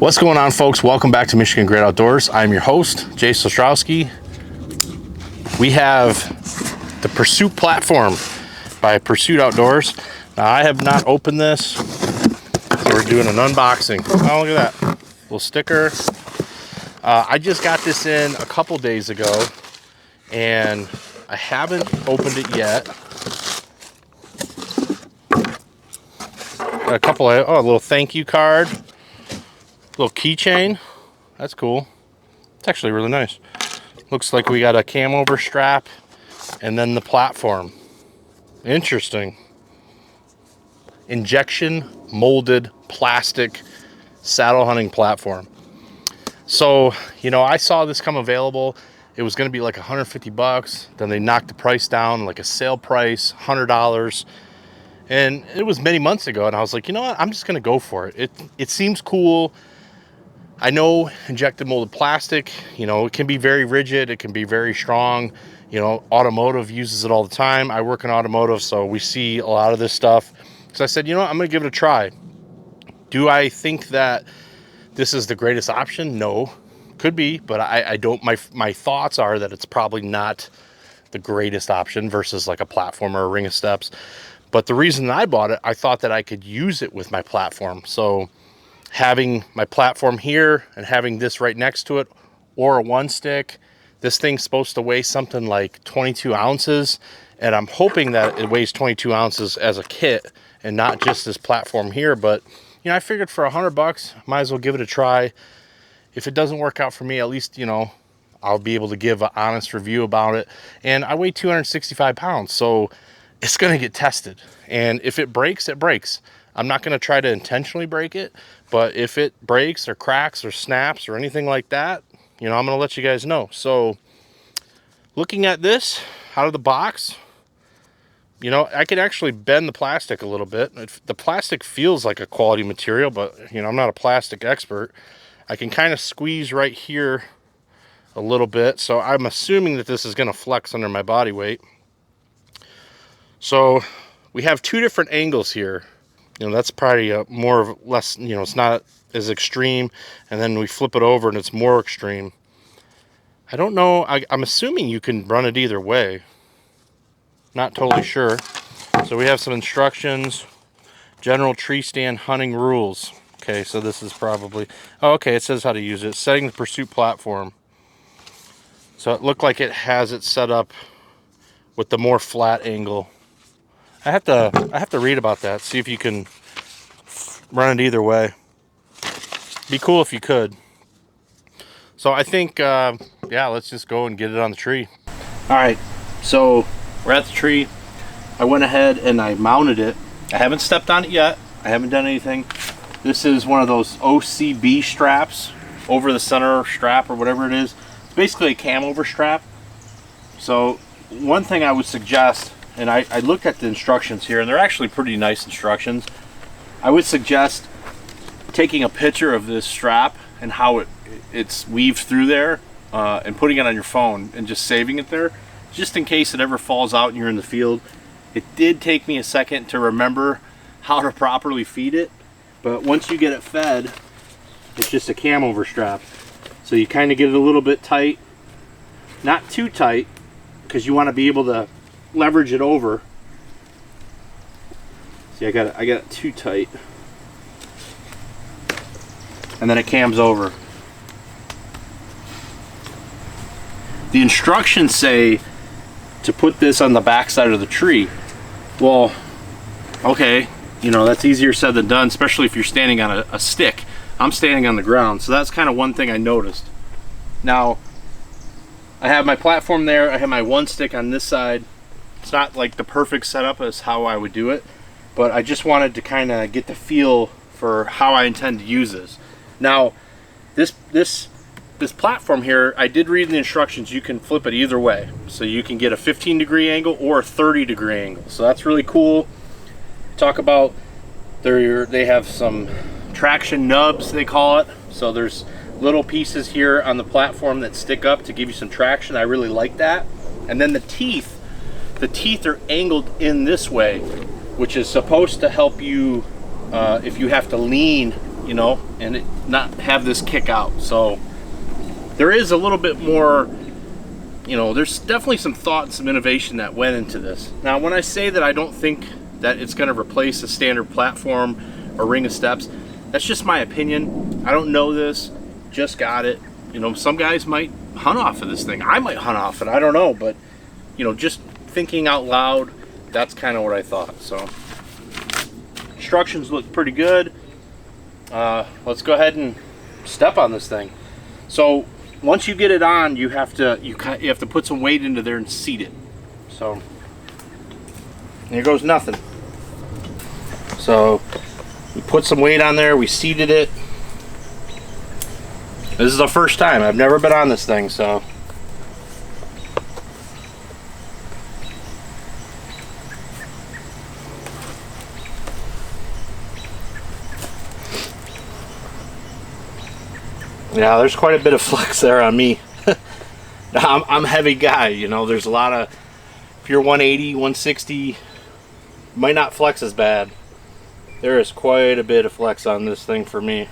What's going on, folks? Welcome back to Michigan Great Outdoors. I'm your host, Jay Sostrowski. We have the Pursuit platform by Pursuit Outdoors. Now, I have not opened this, so we're doing an unboxing. Oh, look at that little sticker. I just got this in a couple days ago, and I haven't opened it yet. Got a couple of, a little thank you card. Little keychain. That's cool. It's actually really nice. Looks like we got a cam over strap and then the platform. Interesting. Injection molded plastic saddle hunting platform. So, I saw this come available. It was going to be like $150. Then they knocked the price down, like a sale price, $100. And it was many months ago. And I was like, you know what? I'm just going to go for it. It seems cool. I know injected molded plastic, it can be very rigid. It can be very strong. Automotive uses it all the time. I work in automotive, so we see a lot of this stuff. So I said, I'm going to give it a try. Do I think that this is the greatest option? No, could be, but I don't, my thoughts are that it's probably not the greatest option versus like a platform or a ring of steps. But the reason that I bought it, I thought that I could use it with my platform. So having my platform here and having this right next to it, or a one stick, this thing's supposed to weigh something like 22 ounces. And I'm hoping that it weighs 22 ounces as a kit and not just this platform here. But, I figured for $100, might as well give it a try. If it doesn't work out for me, at least, I'll be able to give an honest review about it. And I weigh 265 pounds, so it's going to get tested. And if it breaks, it breaks. I'm not going to try to intentionally break it, but if it breaks or cracks or snaps or anything like that, I'm going to let you guys know. So looking at this out of the box, I could actually bend the plastic a little bit. The plastic feels like a quality material, but, I'm not a plastic expert. I can kind of squeeze right here a little bit. So I'm assuming that this is going to flex under my body weight. So we have two different angles here. That's probably more of less, it's not as extreme. And then we flip it over and it's more extreme. I don't know. I'm assuming you can run it either way. Not totally sure. So we have some instructions. General tree stand hunting rules. Okay, so this is probably, okay, it says how to use it. Setting the Pursuit platform. So it looked like it has it set up with the more flat angle. I have to read about that, see if you can run it either way. Be cool if you could. So I think, yeah, let's just go and get it on the tree. All right, so we're at the tree. I went ahead and I mounted it. I haven't stepped on it yet. I haven't done anything. This is one of those OCB straps, over the center strap or whatever it is. It's basically a cam over strap. So one thing I would suggest, and I looked at the instructions here, and they're actually pretty nice instructions. I would suggest taking a picture of this strap and how it's weaved through there, and putting it on your phone and just saving it there, just in case it ever falls out and you're in the field. It did take me a second to remember how to properly feed it, but once you get it fed, it's just a cam over strap. So you kind of get it a little bit tight, not too tight, because you want to be able to leverage it over. See, I got it too tight, and then it cams over. The instructions say to put this on the back side of the tree. Well, okay, that's easier said than done, especially if you're standing on a stick. I'm standing on the ground, so that's kind of one thing I noticed. Now, I have my platform there. I have my one stick on this side. It's not like the perfect setup as how I would do it, but I just wanted to kind of get the feel for how I intend to use this. Now, this platform here, I did read in the instructions, you can flip it either way. So you can get a 15-degree angle or a 30-degree angle. So that's really cool. Talk about, they have some traction nubs, they call it. So there's little pieces here on the platform that stick up to give you some traction. I really like that. And then the teeth are angled in this way, which is supposed to help you if you have to lean you know, and not have this kick out. So there is a little bit more, you know, there's definitely some thought and some innovation that went into this. Now, when I say that I don't think that it's going to replace a standard platform or ring of steps, that's just my opinion. I don't know this, just got it. You know, some guys might hunt off of this thing. I might hunt off it, I don't know, but, you know, just thinking out loud, that's kind of what I thought. So instructions look pretty good. Let's go ahead and step on this thing. So once you get it on, you have to put some weight into there and seat it. So here goes nothing. So we put some weight on there, we seated it. This is the first time. I've never been on this thing, so yeah, there's quite a bit of flex there on me. I'm a heavy guy, you know, there's a lot of, if you're 180, 160, might not flex as bad. There is quite a bit of flex on this thing for me.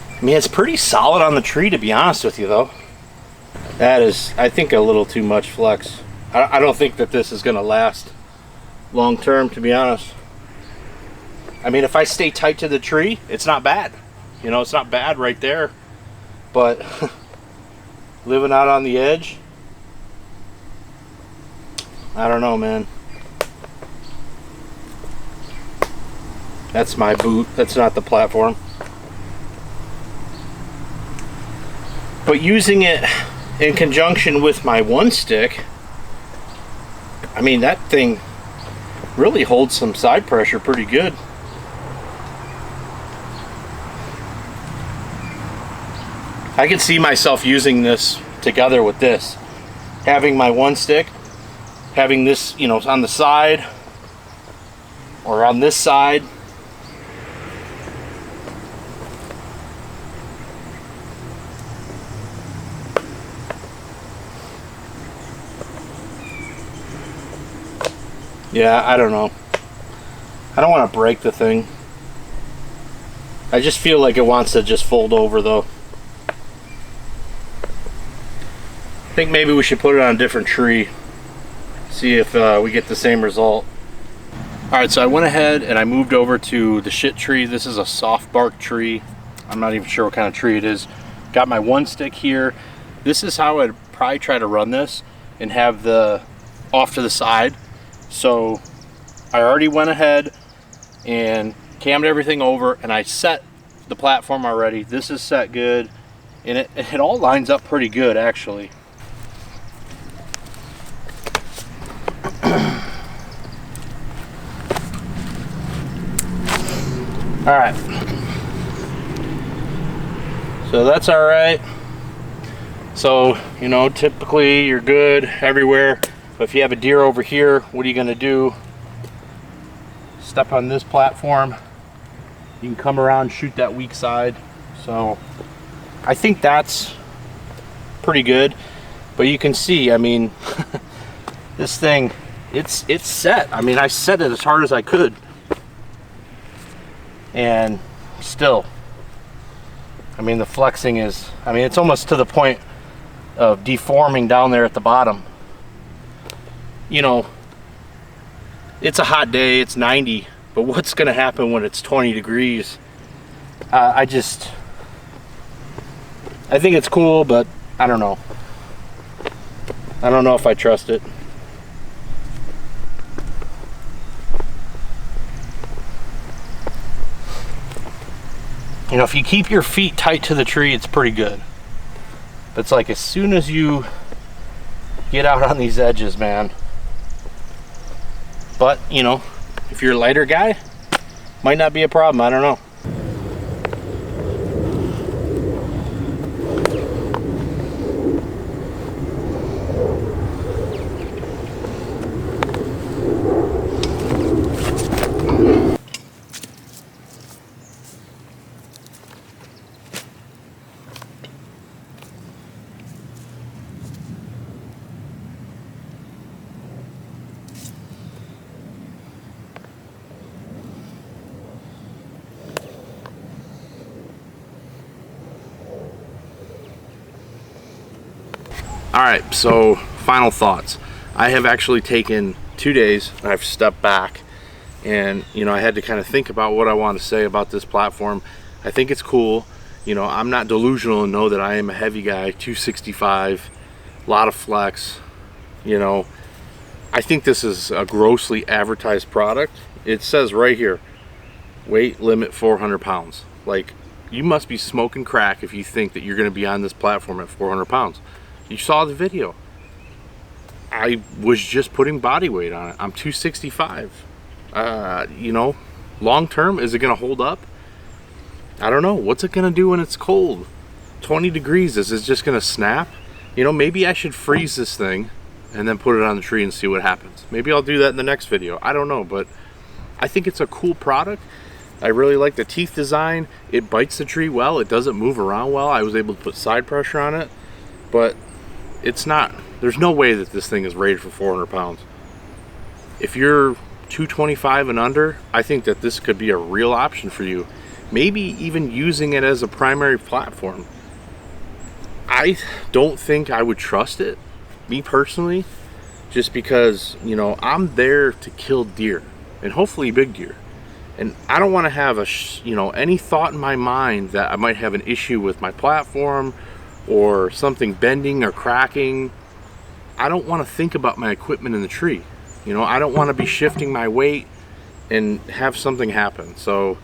I mean, it's pretty solid on the tree, to be honest with you, though. That is, I think, a little too much flex. I don't think that this is going to last long term, to be honest. I mean, if I stay tight to the tree, it's not bad. You know, it's not bad right there. But living out on the edge, I don't know, man. That's my boot. That's not the platform. But using it in conjunction with my one stick, I mean, that thing really holds some side pressure pretty good. I can see myself using this together with this. Having my one stick, having this, you know, on the side or on this side. Yeah, I don't know. I don't want to break the thing. I just feel like it wants to just fold over, though. I think maybe we should put it on a different tree. See if we get the same result. Alright, so I went ahead and I moved over to the shit tree. This is a soft bark tree. I'm not even sure what kind of tree it is. Got my one stick here. This is how I'd probably try to run this and have the off to the side. So I already went ahead and cammed everything over, and I set the platform already. This is set good, and it all lines up pretty good, actually. All right, so that's all right. So, you know, typically you're good everywhere. But if you have a deer over here, what are you going to do? Step on this platform. You can come around, shoot that weak side. So I think that's pretty good. But you can see, I mean, this thing, it's set. I mean, I set it as hard as I could. And still, I mean, the flexing is, I mean, it's almost to the point of deforming down there at the bottom. You know, it's a hot day, it's 90, but what's going to happen when it's 20 degrees? I think it's cool, but I don't know. I don't know if I trust it. You know, if you keep your feet tight to the tree, it's pretty good. But it's like as soon as you get out on these edges, man. But, you know, if you're a lighter guy, might not be a problem. I don't know. All right, so final thoughts. I have actually taken 2 days. I've stepped back and, you know, I had to kind of think about what I want to say about this platform. I think it's cool. You know, I'm not delusional and know that I am a heavy guy, 265, a lot of flex. You know, I think this is a grossly advertised product. It says right here, weight limit 400 pounds. Like, you must be smoking crack if you think that you're going to be on this platform at 400 pounds. You saw the video. I was just putting body weight on it. I'm 265. You know, long term, is it going to hold up? I don't know. What's it going to do when it's cold? 20 degrees, is it just going to snap? You know, maybe I should freeze this thing and then put it on the tree and see what happens. Maybe I'll do that in the next video. I don't know, but I think it's a cool product. I really like the teeth design. It bites the tree well. It doesn't move around well. I was able to put side pressure on it, but it's not, there's no way that this thing is rated for 400 pounds. If you're 225 and under, I think that this could be a real option for you. Maybe even using it as a primary platform. I don't think I would trust it, me personally, just because, you know, I'm there to kill deer and hopefully big deer. And I don't want to have any thought in my mind that I might have an issue with my platform or something bending or cracking. I don't want to think about my equipment in the tree. You know, I don't want to be shifting my weight and have something happen. So,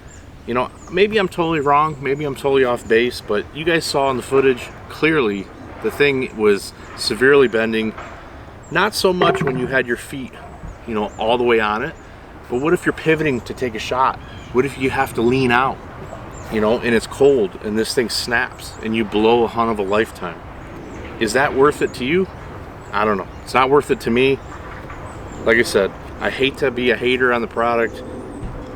you know, maybe I'm totally wrong, maybe I'm totally off base, but you guys saw in the footage clearly the thing was severely bending. Not so much when you had your feet, you know, all the way on it, but what if you're pivoting to take a shot? What if you have to lean out, you know, and it's cold and this thing snaps and you blow a hunt of a lifetime? Is that worth it to you? I don't know. It's not worth it to me. Like I said, I hate to be a hater on the product.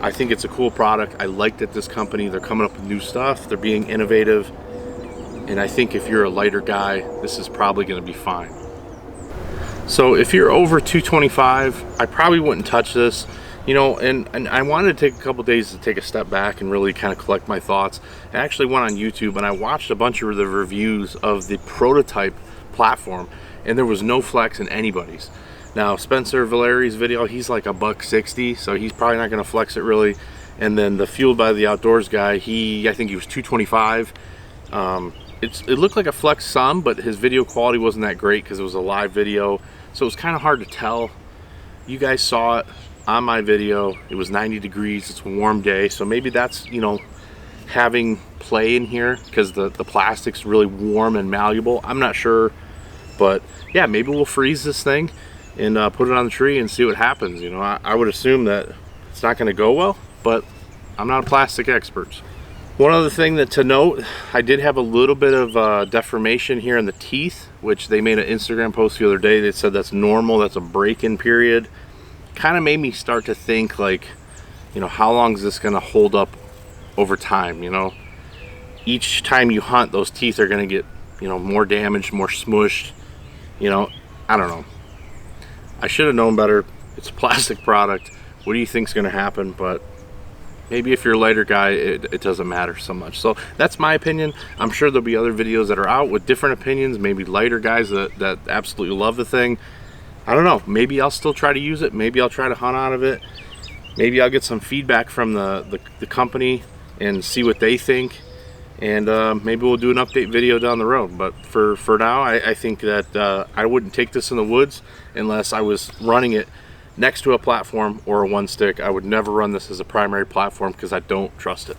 I think it's a cool product. I like that this company, they're coming up with new stuff. They're being innovative. And I think if you're a lighter guy, this is probably going to be fine. So if you're over 225, I probably wouldn't touch this. You know, and I wanted to take a couple days to take a step back and really kind of collect my thoughts. I actually went on YouTube and I watched a bunch of the reviews of the prototype platform, and there was no flex in anybody's. Now, Spencer Valeri's video, he's like $160, so he's probably not going to flex it really. And then the Fueled by the Outdoors guy, I think he was 225. It looked like a flex some, but his video quality wasn't that great because it was a live video, so it was kind of hard to tell. You guys saw it on my video. It was 90 degrees. It's a warm day, so maybe that's, you know, having play in here because the plastic's really warm and malleable. I'm not sure, but yeah, maybe we'll freeze this thing and put it on the tree and see what happens. You know, I would assume that it's not going to go well, but I'm not a plastic expert. One other thing that to note, I did have a little bit of deformation here in the teeth, which they made an Instagram post the other day. They said that's normal, that's a break-in period. Kind of made me start to think, like, you know, how long is this going to hold up over time? You know, each time you hunt, those teeth are going to get, you know, more damaged, more smushed. You know, I don't know. I should have known better. It's a plastic product. What do you think is going to happen? But maybe if you're a lighter guy, it doesn't matter so much. So that's my opinion. I'm sure there'll be other videos that are out with different opinions, maybe lighter guys that absolutely love the thing. I don't know. Maybe I'll still try to use it. Maybe I'll try to hunt out of it. Maybe I'll get some feedback from the company and see what they think. And maybe we'll do an update video down the road. But for now, I think that I wouldn't take this in the woods unless I was running it next to a platform or a one stick. I would never run this as a primary platform because I don't trust it.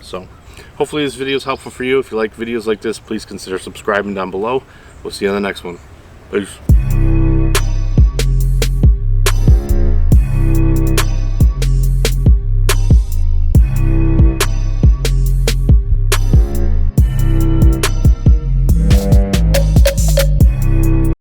So hopefully this video is helpful for you. If you like videos like this, please consider subscribing down below. We'll see you on the next one. Peace.